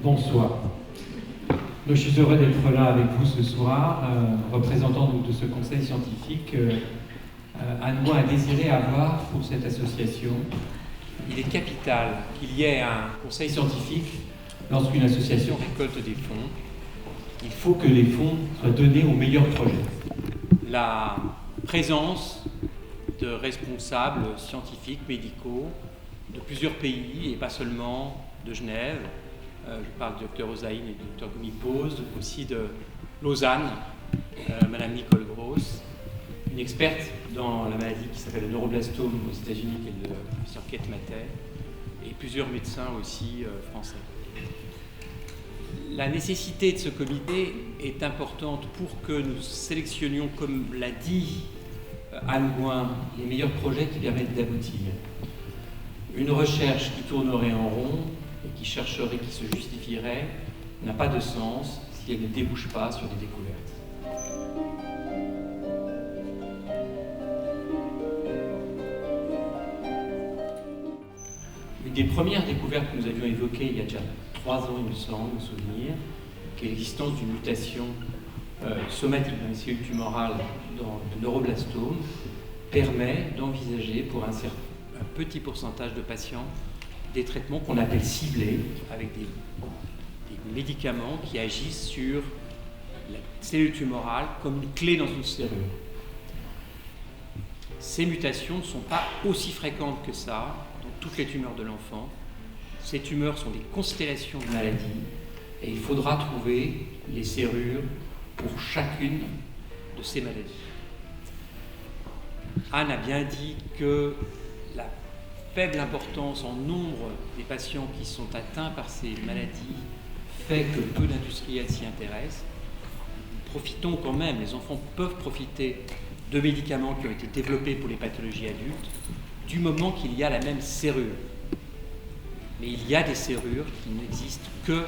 Bonsoir. Je suis heureux d'être là avec vous ce soir, représentant de ce conseil scientifique. Anne-Moi a désiré avoir pour cette association. Il est capital qu'il y ait un conseil scientifique lorsqu'une association récolte des fonds. Il faut que les fonds soient donnés aux meilleurs projets. La présence de responsables scientifiques, médicaux, de plusieurs pays, et pas seulement de Genève. Je parle du docteur Ozaïn et du docteur Gomipose, aussi de Lausanne, Madame Nicole Gross, une experte dans la maladie qui s'appelle le neuroblastome aux États-Unis, qui est le professeur Kate Mattei, et plusieurs médecins aussi français. La nécessité de ce comité est importante pour que nous sélectionnions, comme l'a dit Anne Gouin, les meilleurs projets qui permettent d'aboutir. Une recherche qui tournerait en rond et qui chercherait, qui se justifierait, n'a pas de sens si elle ne débouche pas sur des découvertes. Une des premières découvertes que nous avions évoquées il y a déjà 3 ans, il me semble, me souvenir, qui est l'existence d'une mutation somatique dans les cellules tumorales dans le neuroblastome, permet d'envisager pour un petit pourcentage de patients des traitements qu'on appelle ciblés, avec des médicaments qui agissent sur la cellule tumorale comme une clé dans une serrure. Ces mutations ne sont pas aussi fréquentes que ça dans toutes les tumeurs de l'enfant. Ces tumeurs sont des constellations de maladies et il faudra trouver les serrures pour chacune de ces maladies. Anne a bien dit que la faible importance en nombre des patients qui sont atteints par ces maladies fait que peu d'industriels s'y intéressent. Profitons quand même, les enfants peuvent profiter de médicaments qui ont été développés pour les pathologies adultes, du moment qu'il y a la même serrure. Mais il y a des serrures qui n'existent que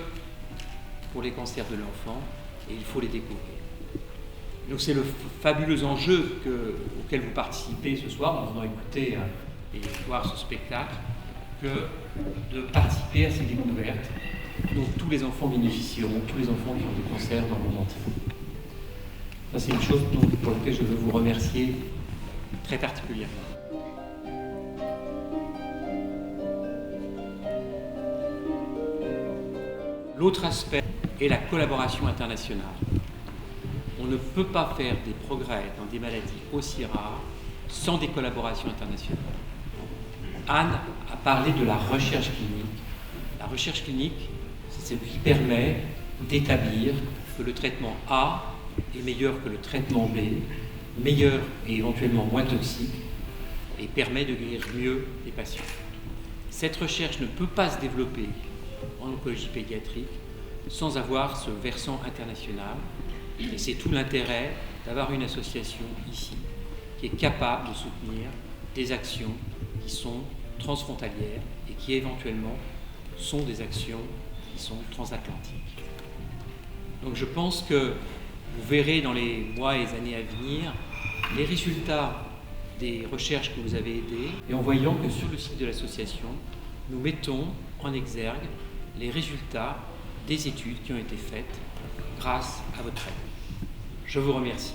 pour les cancers de l'enfant et il faut les découvrir. Donc c'est le fabuleux enjeu auquel vous participez ce soir, en venant écouter et voir ce spectacle, que de participer à ces découvertes dont tous les enfants bénéficieront, tous les enfants qui ont des cancers dans le monde entier. Ça, c'est une chose pour laquelle je veux vous remercier très particulièrement. L'autre aspect est la collaboration internationale. On ne peut pas faire des progrès dans des maladies aussi rares sans des collaborations internationales. Anne a parlé de la recherche clinique. La recherche clinique, c'est ce qui permet d'établir que le traitement A est meilleur que le traitement B, meilleur et éventuellement moins toxique, et permet de guérir mieux les patients. Cette recherche ne peut pas se développer en oncologie pédiatrique sans avoir ce versant international, et c'est tout l'intérêt d'avoir une association ici qui est capable de soutenir des actions qui sont transfrontalières et qui éventuellement sont des actions qui sont transatlantiques. Donc je pense que vous verrez dans les mois et les années à venir les résultats des recherches que vous avez aidées, et en voyant que sur le site de l'association, nous mettons en exergue les résultats des études qui ont été faites grâce à votre aide. Je vous remercie.